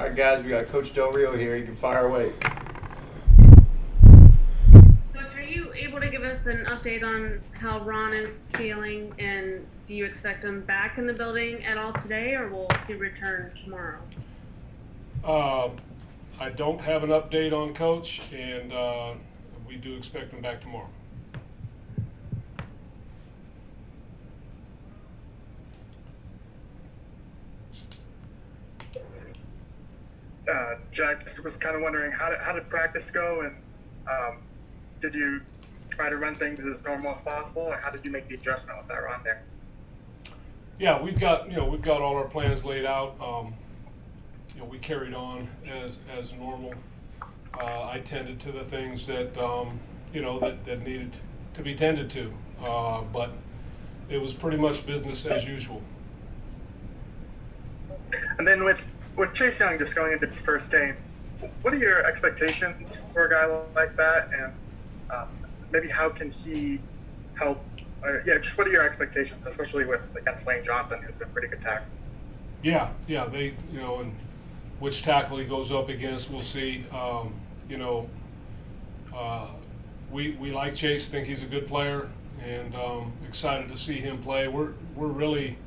All right, guys, we got Coach Del Rio here. You can fire away. Coach, are you able to give us an update on how Ron is feeling, and do you expect him back in the building at all today, or will he return tomorrow? I don't have an update on Coach, and we do expect him back tomorrow. Jack, just was kind of wondering how did practice go, and did you try to run things as normal as possible, or how did you make the adjustment with that run there? Yeah, we've got all our plans laid out. We carried on as normal. I tended to the things that that needed to be tended to, but it was pretty much business as usual. And then with Chase Young just going into his first game, what are your expectations for a guy like that, and maybe how can he help? Just what are your expectations, especially against Lane Johnson, who's a pretty good tackle? Yeah, they and which tackle he goes up against, we'll see. We like Chase, think he's a good player, and excited to see him play. We're really,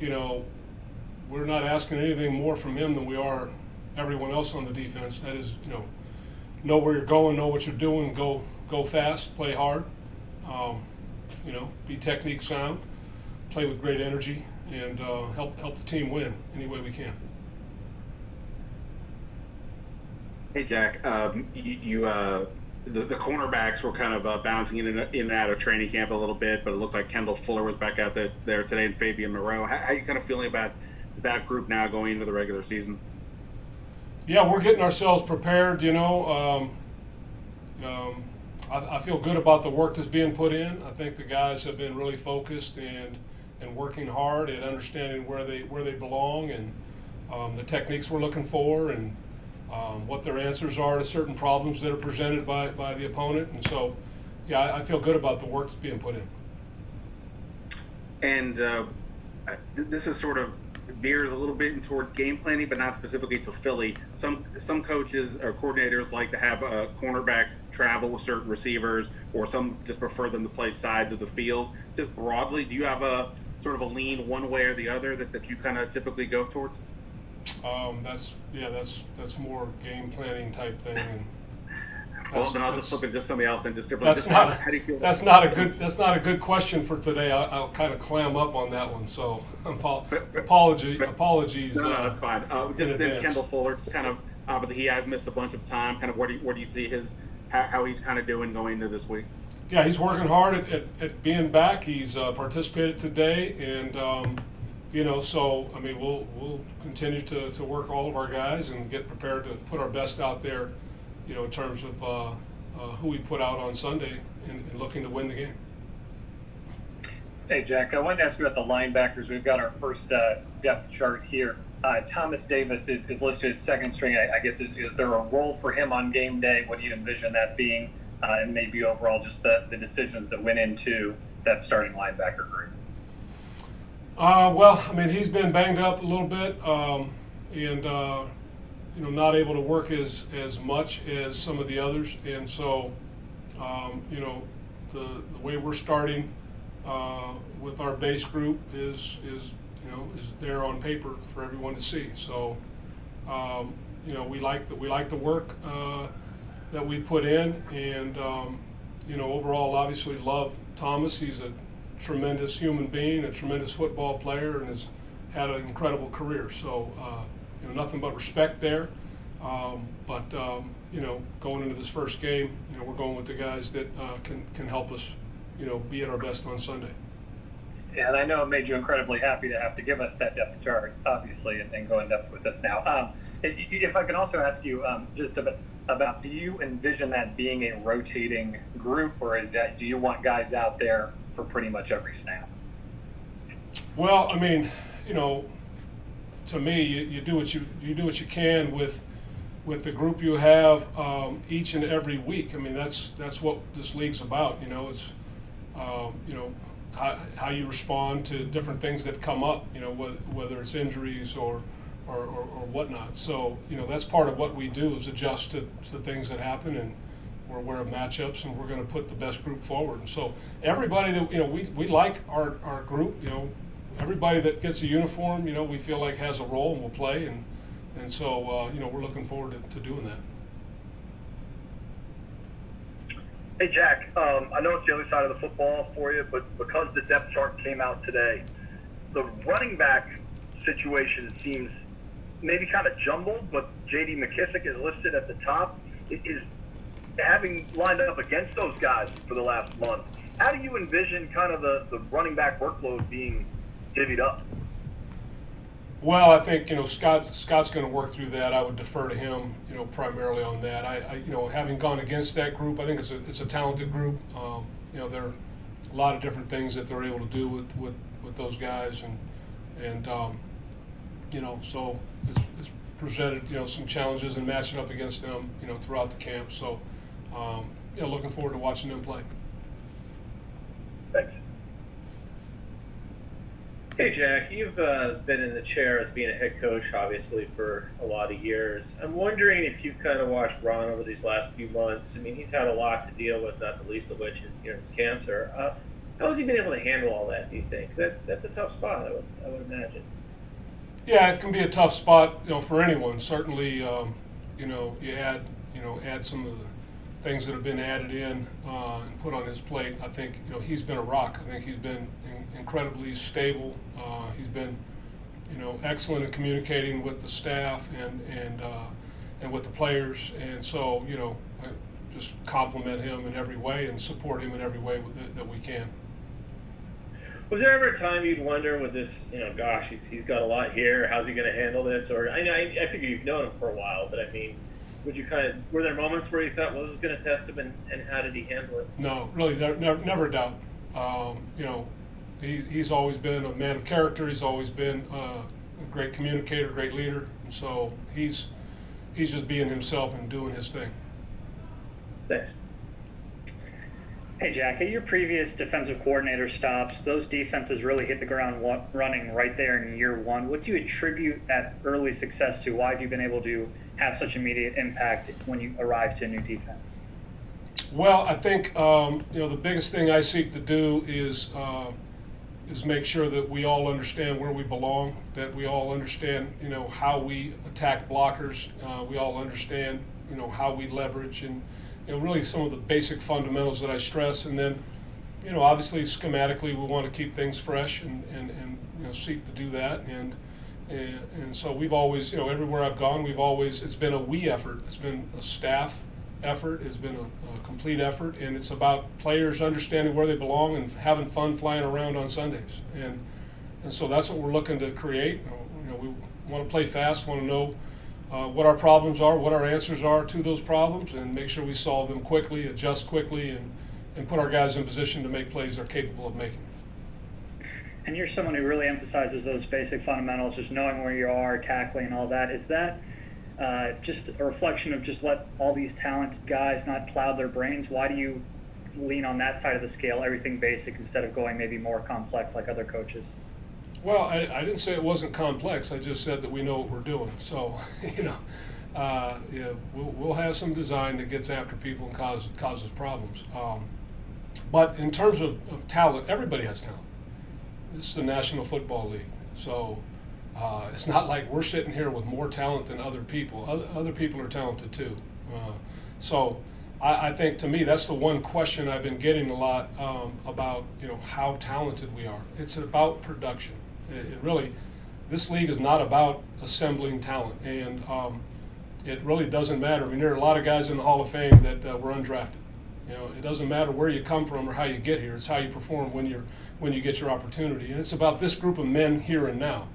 we're not asking anything more from him than we are everyone else on the defense. That is, know where you're going, know what you're doing, go fast, play hard, be technique sound, play with great energy, and help the team win any way we can. Hey Jack, the cornerbacks were kind of bouncing in and out of training camp a little bit, but it looks like Kendall Fuller was back out there today, and Fabian Moreau. How are you kind of feeling about that group now going into the regular season? Yeah, we're getting ourselves prepared. I feel good about the work that's being put in. I think the guys have been really focused and working hard at understanding where they belong, and the techniques we're looking for, and what their answers are to certain problems that are presented by the opponent. And so, yeah, I feel good about the work that's being put in. And this is sort of veers a little bit toward game planning, but not specifically to Philly. Some coaches or coordinators like to have cornerbacks travel with certain receivers, or some just prefer them to play sides of the field. Just broadly, do you have a sort of a lean one way or the other that you kind of typically go towards? That's more game planning type thing. And well, then I'll just flip it to somebody else and just different. How do you feel? That's not a good question for today. I'll kind of clam up on that one. So apologies. No, that's fine. Just then Kendall Fuller, just kind of obviously he has missed a bunch of time. Kind of where do you see how he's kind of doing going into this week? Yeah, he's working hard at being back. He's participated today, and so I mean we'll continue to work all of our guys and get prepared to put our best out there. In terms of who we put out on Sunday and looking to win the game. Hey, Jack, I wanted to ask you about the linebackers. We've got our first depth chart here. Thomas Davis is listed as second string. I guess, is there a role for him on game day? What do you envision that being? And maybe overall just the decisions that went into that starting linebacker group? Well, I mean, he's been banged up a little bit, and not able to work as much as some of the others, and so the way we're starting with our base group is there on paper for everyone to see. So we like the work that we put in, and overall obviously love Thomas. He's a tremendous human being, a tremendous football player, and has had an incredible career. So nothing but respect there. But going into this first game, we're going with the guys that can help us, be at our best on Sunday. And I know it made you incredibly happy to have to give us that depth chart, obviously, and go in depth with us now. If I can also ask you just about, do you envision that being a rotating group, or do you want guys out there for pretty much every snap? Well, I mean, to me, you do what you can with the group you have each and every week. I mean, that's what this league's about. It's how you respond to different things that come up. Whether it's injuries or or whatnot. So, that's part of what we do is adjust to things that happen, and we're aware of matchups, and we're going to put the best group forward. And so everybody that, we like our group, everybody that gets a uniform, we feel like has a role and will play. And so, we're looking forward to doing that. Hey, Jack, I know it's the other side of the football for you, but because the depth chart came out today, the running back situation seems maybe kind of jumbled, but J.D. McKissick is listed at the top. Is having lined up against those guys for the last month, how do you envision kind of the running back workload being divvied up? Well, I think Scott's going to work through that. I would defer to him, primarily on that. I having gone against that group, I think it's a talented group. There are a lot of different things that they're able to do with those guys, and so it's presented some challenges in matching up against them throughout the camp. So looking forward to watching them play. Thanks. Hey Jack, you've been in the chair as being a head coach, obviously, for a lot of years. I'm wondering if you've kind of watched Ron over these last few months. I mean, he's had a lot to deal with, not the least of which is his cancer. How has he been able to handle all that, do you think? That's a tough spot, I would imagine. Yeah, it can be a tough spot, for anyone. Certainly, you add some of the things that have been added in and put on his plate. I think he's been a rock. I think he's been incredibly stable. He's been excellent in communicating with the staff and with the players. And so I just compliment him in every way and support him in every way that we can. Was there ever a time you'd wonder with this, gosh, he's got a lot here, how's he going to handle this? Or I figure you've known him for a while, but I mean, were there moments where you thought, well, this is going to test him, and how did he handle it? No, really, never a doubt. He's always been a man of character. He's always been a great communicator, great leader. And so he's just being himself and doing his thing. Thanks. Hey Jack, at your previous defensive coordinator stops, those defenses really hit the ground running right there in year one. What do you attribute that early success to? Why have you been able to have such immediate impact when you arrive to a new defense? Well, I think the biggest thing I seek to do is make sure that we all understand where we belong, that we all understand how we attack blockers, we all understand how we leverage, and really some of the basic fundamentals that I stress. And then obviously schematically we want to keep things fresh and seek to do that. And so we've always, everywhere I've gone, it's been a we effort. It's been a staff effort. It's been a complete effort. And it's about players understanding where they belong and having fun flying around on Sundays. And so that's what we're looking to create. We want to play fast, want to know what our problems are, what our answers are to those problems, and make sure we solve them quickly, adjust quickly, and put our guys in position to make plays they're capable of making. And you're someone who really emphasizes those basic fundamentals, just knowing where you are, tackling, and all that. Is that just a reflection of just let all these talented guys not cloud their brains? Why do you lean on that side of the scale, everything basic, instead of going maybe more complex like other coaches? Well, I didn't say it wasn't complex. I just said that we know what we're doing. So, we'll have some design that gets after people and causes problems. But in terms of talent, everybody has talent. This is the National Football League. So it's not like we're sitting here with more talent than other people. Other people are talented too. So I think, to me, that's the one question I've been getting a lot about, how talented we are. It's about production. It really, this league is not about assembling talent, and it really doesn't matter. I mean, there are a lot of guys in the Hall of Fame that were undrafted. It doesn't matter where you come from or how you get here. It's how you perform when you get your opportunity, and it's about this group of men here and now.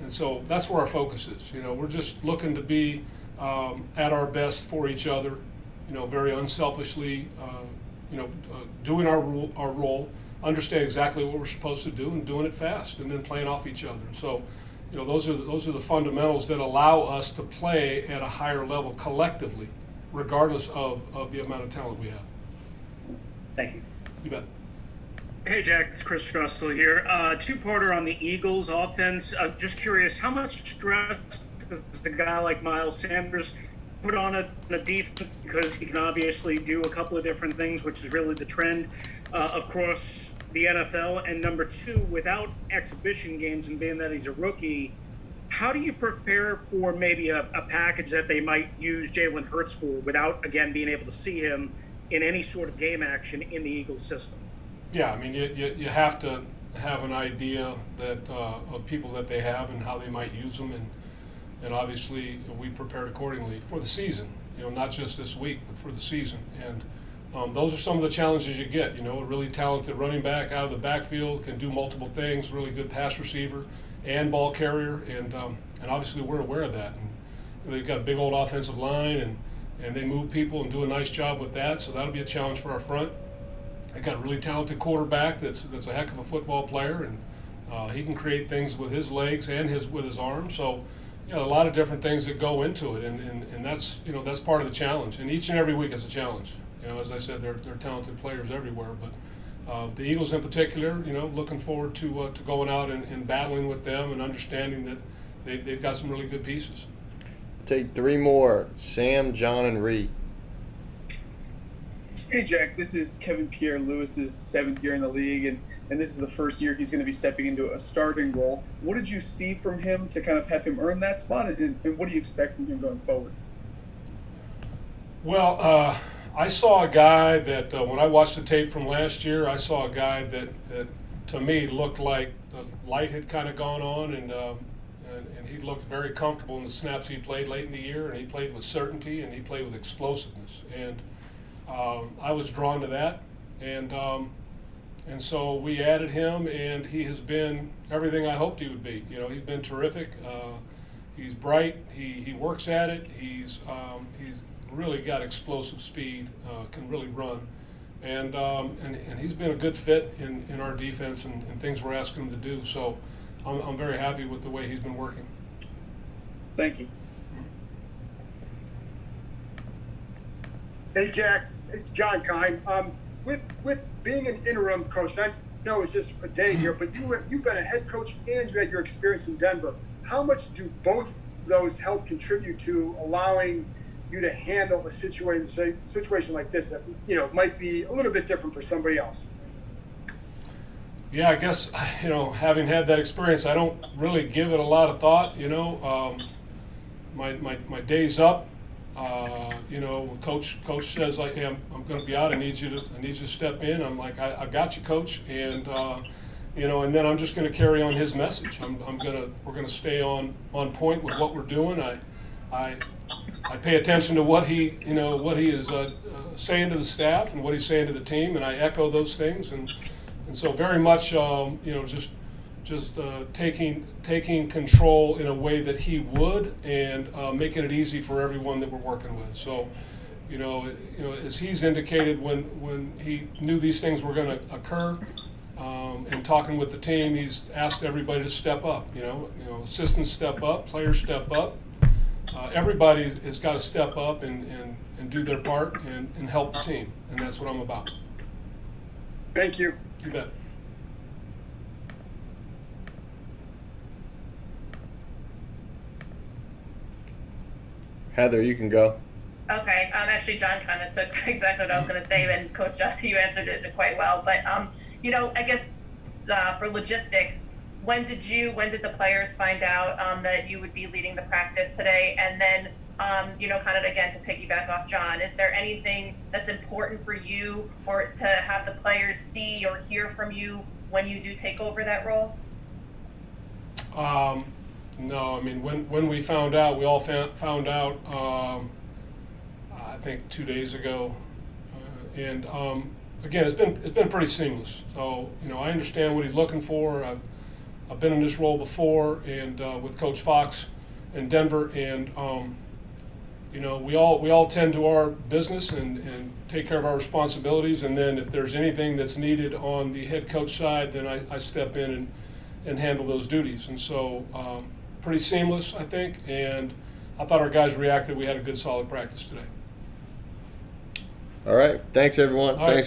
And so that's where our focus is. We're just looking to be at our best for each other. Very unselfishly, doing our role, understand exactly what we're supposed to do, and doing it fast, and then playing off each other. So, those are the fundamentals that allow us to play at a higher level collectively, regardless of the amount of talent we have. Thank you. You bet. Hey Jack, it's Chris Russell here. Two-parter on the Eagles offense. Just curious, how much stress does a guy like Miles Sanders put on a defense, because he can obviously do a couple of different things, which is really the trend across the NFL? And number two, without exhibition games and being that he's a rookie, how do you prepare for maybe a package that they might use Jalen Hurts for without, again, being able to see him in any sort of game action in the Eagles system? Yeah, I mean, you have to have an idea that of people that they have and how they might use them, and obviously we prepared accordingly for the season. Not just this week, but for the season. And those are some of the challenges you get. A really talented running back out of the backfield, can do multiple things, really good pass receiver and ball carrier, and obviously we're aware of that. And they've got a big old offensive line, and they move people and do a nice job with that. So that'll be a challenge for our front. They got a really talented quarterback that's a heck of a football player, and he can create things with his legs and with his arms. So a lot of different things that go into it, and that's that's part of the challenge. And each and every week is a challenge. As I said, they're talented players everywhere, but the Eagles in particular, looking forward to going out and battling with them and understanding that they've got some really good pieces. Take three more. Sam, John, and Reed. Hey, Jack, this is Kevin Pierre-Lewis's 7th year in the league, and this is the first year he's going to be stepping into a starting role. What did you see from him to kind of have him earn that spot, and what do you expect from him going forward? Well, I saw a guy that when I watched the tape from last year, I saw a guy that to me looked like the light had kind of gone on, and he looked very comfortable in the snaps he played late in the year, and he played with certainty, and he played with explosiveness. And I was drawn to that, and so we added him, and he has been everything I hoped he would be. He's been terrific. He's bright. He works at it. He's really got explosive speed. Can really run, and he's been a good fit in our defense and things we're asking him to do. So I'm very happy with the way he's been working. Thank you. Hey, Jack. It's John Kine. With being an interim coach, and I know it's just a day here, but you've been a head coach and you had your experience in Denver. How much do both of those help contribute to allowing you to handle a situation like this that might be a little bit different for somebody else? Yeah, I guess having had that experience, I don't really give it a lot of thought. My day's up. Coach says like, hey, I'm going to be out. I need you to step in. I'm like, I got you, Coach, and and then I'm just going to carry on his message. We're going to stay on point with what we're doing. I pay attention to what he is saying to the staff and what he's saying to the team, and I echo those things. And so very much just taking control in a way that he would, and making it easy for everyone that we're working with. So, as he's indicated, when he knew these things were going to occur, and talking with the team, he's asked everybody to step up. Assistants step up, players step up. Everybody has got to step up and do their part and help the team, and that's what I'm about. Thank you. You bet. Heather, you can go. Okay. Actually, John kind of took exactly what I was going to say, and Coach, you answered it quite well. But I guess for logistics, when did the players find out that you would be leading the practice today? And then, kind of again to piggyback off John, is there anything that's important for you or to have the players see or hear from you when you do take over that role? No, I mean, when we found out, we all found out, I think 2 days ago, and again, it's been pretty seamless. So I understand what he's looking for. I've been in this role before, and with Coach Fox in Denver, and we all tend to our business and take care of our responsibilities. And then if there's anything that's needed on the head coach side, then I step in and handle those duties. And so pretty seamless, I think. And I thought our guys reacted. We had a good, solid practice today. All right. Thanks, everyone. All right. Thanks.